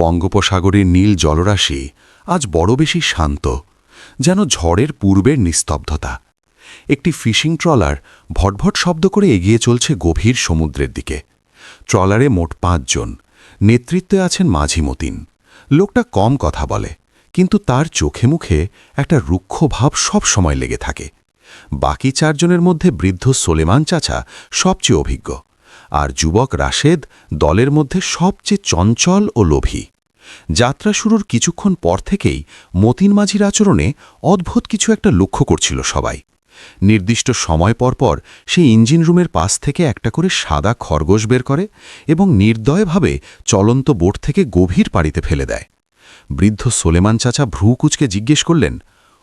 বঙ্গোপসাগরের নীল জলরাশি আজ বড় বেশি শান্ত, যেন ঝড়ের পূর্বের নিস্তব্ধতা। একটি ফিশিং ট্রলার ভটভট শব্দ করে এগিয়ে চলছে গভীর সমুদ্রের দিকে। ট্রলারে মোট 5 জন, নেতৃত্বে আছেন মাঝি মতিন। লোকটা কম কথা বলে, কিন্তু তার চোখে মুখে একটা রুক্ষ ভাব সব সময় লেগে থাকে। বাকি 4 জনের মধ্যে বৃদ্ধ সোলেমান চাচা সবচেয়ে অভিজ্ঞ, আর যুবক রাশেদ দলের মধ্যে সবচেয়ে চঞ্চল ও লোভী। যাত্রা শুরুর কিছুক্ষণ পর থেকেই মতিন মাঝির আচরণে অদ্ভুত কিছু একটা লক্ষ্য করছিল সবাই। নির্দিষ্ট সময় পর সেই ইঞ্জিন রুমের পাশ থেকে একটা করে সাদা খরগোশ বের করে এবং নির্দয়ভাবে চলন্ত বোট থেকে গভীর পানিতে ফেলে দেয়। বৃদ্ধ সোলেমান চাচা ভ্রু কুঁচকে জিজ্ঞেস করলেন,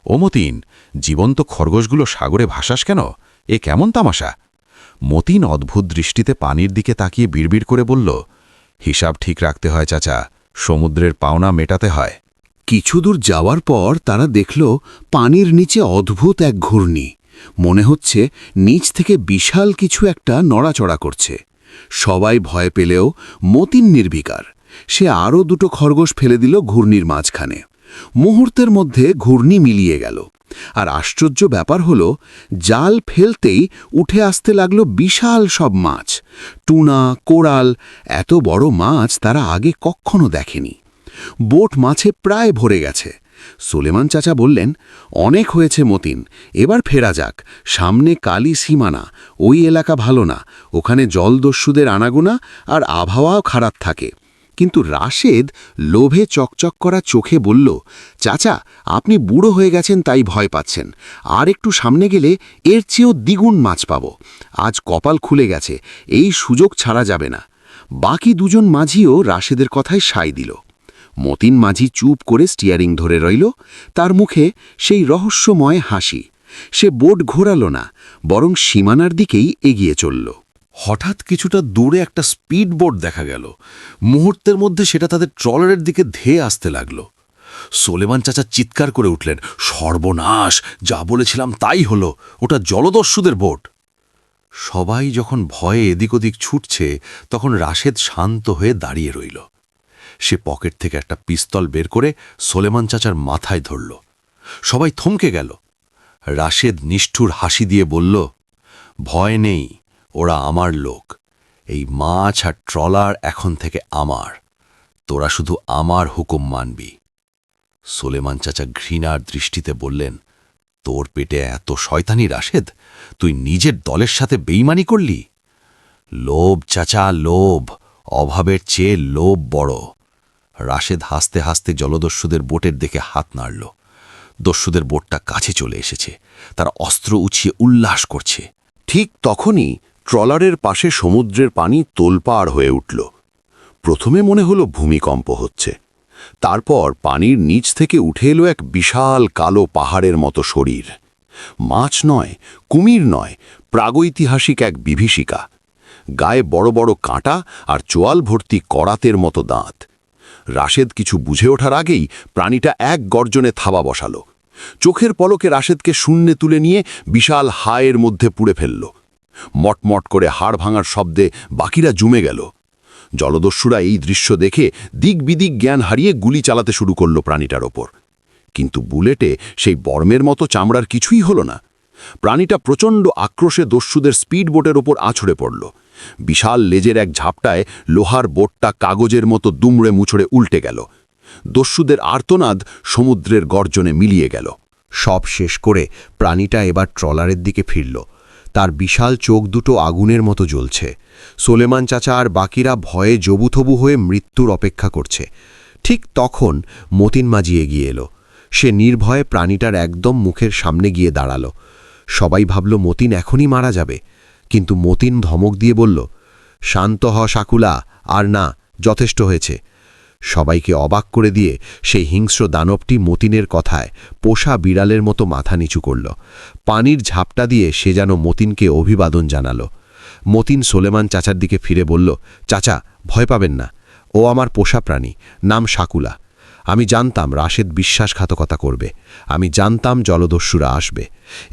ও মতিন, জীবন্ত খরগোশগুলো সাগরে ভাসাস কেন? এ কেমন তামাশা? মতিন অদ্ভুত দৃষ্টিতে পানির দিকে তাকিয়ে বিড়বিড় করে বলল, হিসাব ঠিক রাখতে হয় চাচা, সমুদ্রের পাওনা মেটাতে হয়। কিছু দূর যাওয়ার পর তারা দেখল পানির নিচে অদ্ভুত এক ঘূর্ণি। মনে হচ্ছে নিচ থেকে বিশাল কিছু একটা নড়াচড়া করছে। সবাই ভয় পেলেও মতিন নির্বিকার। সে আরও 2টো খরগোশ ফেলে দিল ঘূর্ণির মাঝখানে। মুহূর্তের মধ্যে ঘূর্ণি মিলিয়ে গেল। আর আশ্চর্য ব্যাপার হলো, জাল ফেলতেই উঠে আসতে লাগলো বিশাল সব মাছ। টুনা, কোরাল, এত বড় মাছ তারা আগে কখনো দেখেনি। বোট মাছে প্রায় ভরে গেছে। সোলেমান চাচা বললেন, অনেক হয়েছে মতিন, এবার ফেরা যাক। সামনে কালী সীমানা, ওই এলাকা ভালো না, ওখানে জলদস্যুদের আনাগোনা আর আবহাওয়াও খারাপ থাকে। কিন্তু রাশেদ লোভে চকচক করা চোখে বলল, চাচা, আপনি বুড়ো হয়ে গেছেন তাই ভয় পাচ্ছেন। আর একটু সামনে গেলে এর চেয়েও দ্বিগুণ মাছ পাব। আজ কপাল খুলে গেছে, এই সুযোগ ছাড়া যাবে না। বাকি 2 জন মাঝিও রাশেদের কথায় সায় দিল। মতিন মাঝি চুপ করে স্টিয়ারিং ধরে রইল, তার মুখে সেই রহস্যময় হাসি। সে বোট ঘোরাল না, বরং সীমানার দিকেই এগিয়ে চলল। হঠাৎ কিছুটা দূরে একটা স্পিড বোট দেখা গেল। মুহূর্তের মধ্যে সেটা তাদের ট্রলারের দিকে ধেয়ে আসতে লাগল। সোলেমান চাচা চিৎকার করে উঠলেন, সর্বনাশ, যা বলেছিলাম তাই হলো, ওটা জলদস্যুদের বোট। সবাই যখন ভয়ে এদিক ওদিক ছুটছে, তখন রাশেদ শান্ত হয়ে দাঁড়িয়ে রইল। সে পকেট থেকে একটা পিস্তল বের করে সোলেমান চাচার মাথায় ধরল। সবাই থমকে গেল। রাশেদ নিষ্ঠুর হাসি দিয়ে বলল, ভয় নেই, ওরা আমার লোক। এই মাছ আর ট্রলার এখন থেকে আমার। তোরা শুধু আমার হুকুম মানবি। সোলেমান চাচা ঘৃণার দৃষ্টিতে বললেন, তোর পেটে এত শয়তানি রাশেদ, তুই নিজের দলের সাথে বেইমানি করলি? লোভ চাচা, লোভ, অভাবের চেয়ে লোভ বড়। রাশেদ হাসতে হাসতে জলদস্যুদের বোটের দিকে হাত নাড়ল। দস্যুদের বোটটা কাছে চলে এসেছে, তারা অস্ত্র উঁচিয়ে উল্লাস করছে। ঠিক তখনই ট্রলারের পাশে সমুদ্রের পানি তোলপাড় হয়ে উঠল। প্রথমে মনে হলো ভূমিকম্প হচ্ছে, তারপর পানির নিচ থেকে উঠে এলো এক বিশাল কালো পাহাড়ের মতো শরীর। মাছ নয়, কুমির নয়, প্রাগৈতিহাসিক এক বিভীষিকা। গায়ে বড় বড় কাঁটা আর চোয়াল ভর্তি করাতের মতো দাঁত। রাশেদ কিছু বুঝে ওঠার আগেই প্রাণীটা এক গর্জনে থাবা বসাল। চোখের পলকে রাশেদকে শূন্যে তুলে নিয়ে বিশাল হায়ের মধ্যে পুড়ে ফেলল। মটমট করে হাড় ভাঙার শব্দে বাকিরা জুমে গেল। জলদস্যুরা এই দৃশ্য দেখে দিক বিদিক জ্ঞান হারিয়ে গুলি চালাতে শুরু করল প্রাণীটার ওপর। কিন্তু বুলেটে সেই বর্মের মতো চামড়ার কিছুই হলো না। প্রাণীটা প্রচণ্ড আক্রোশে দস্যুদের স্পিড বোটের ওপর আছড়ে পড়ল। বিশাল লেজের এক ঝাপটায় লোহার বোটটা কাগজের মতো দুমড়ে মুছড়ে উল্টে গেল। দস্যুদের আর্তনাদ সমুদ্রের গর্জনে মিলিয়ে গেল। সব শেষ করে প্রাণীটা এবার ট্রলারের দিকে ফিরল। তার বিশাল চোখ দুটো আগুনের মতো জ্বলছে। সোলেমান চাচা আর বাকিরা ভয়ে জবুথবু হয়ে মৃত্যুর অপেক্ষা করছে। ঠিক তখন মতিন মাঝি এগিয়ে এলো। সে নির্ভয়ে প্রাণীটার একদম মুখের সামনে গিয়ে দাঁড়াল। সবাই ভাবল মতিন এখনই মারা যাবে, কিন্তু মতিন ধমক দিয়ে বলল, শান্ত হ শাকুলা, আর না, যথেষ্ট হয়েছে। সবাইকে অবাক করে দিয়ে সেই হিংস্র দানবটি মতিনের কথায় পোষা বিড়ালের মতো মাথা নিচু করল। পানির ঝাপটা দিয়ে সে যেন মতিনকে অভিবাদন জানাল। মতিন সোলেমান চাচার দিকে ফিরে বলল, চাচা, ভয় পাবেন না, ও আমার পোষা প্রাণী, নাম শাকুলা। আমি জানতাম রাশেদ বিশ্বাসঘাতকতা করবে, আমি জানতাম জলদস্যুরা আসবে।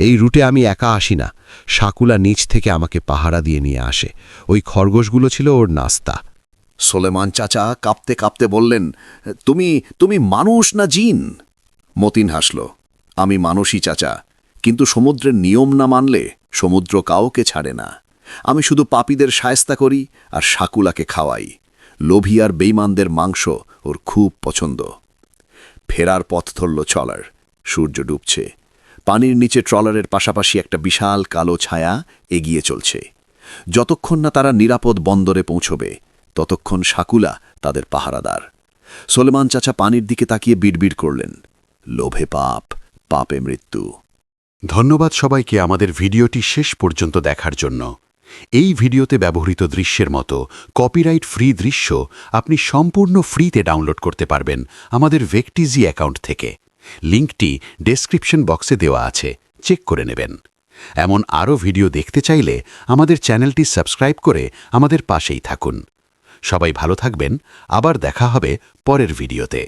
এই রুটে আমি একা আসি না, শাকুলা নিচ থেকে আমাকে পাহারা দিয়ে নিয়ে আসে। ওই খরগোশগুলো ছিল ওর নাস্তা। সোলেমান চাচা কাঁপতে কাঁপতে বললেন, তুমি মানুষ না জিন? মতিন হাসল, আমি মানুষই চাচা, কিন্তু সমুদ্রের নিয়ম না মানলে সমুদ্র কাউকে ছাড়ে না। আমি শুধু পাপীদের শায়েস্তা করি আর শাকুলাকে খাওয়াই। লোভী আর বেইমানদের মাংস ওর খুব পছন্দ। ফেরার পথ ধরল ট্রলার। সূর্য ডুবছে। পানির নিচে ট্রলারের পাশাপাশি একটা বিশাল কালো ছায়া এগিয়ে চলছে। যতক্ষণ না তারা নিরাপদ বন্দরে পৌঁছবে ততক্ষণ শাকুলা তাদের পাহারাদার। সোলেমান চাচা পানির দিকে তাকিয়ে বিড়বিড় করলেন, লোভে পাপ, পাপে মৃত্যু। ধন্যবাদ সবাইকে আমাদের ভিডিওটি শেষ পর্যন্ত দেখার জন্য। এই ভিডিওতে ব্যবহৃত দৃশ্যের মতো কপিরাইট ফ্রি দৃশ্য আপনি সম্পূর্ণ ফ্রিতে ডাউনলোড করতে পারবেন আমাদের ভেকটিজি অ্যাকাউন্ট থেকে। লিঙ্কটি ডেসক্রিপশন বক্সে দেওয়া আছে, চেক করে নেবেন। এমন আরও ভিডিও দেখতে চাইলে আমাদের চ্যানেলটি সাবস্ক্রাইব করে আমাদের পাশেই থাকুন। সবাই ভালো থাকবেন, আবার দেখা হবে পরের ভিডিওতে।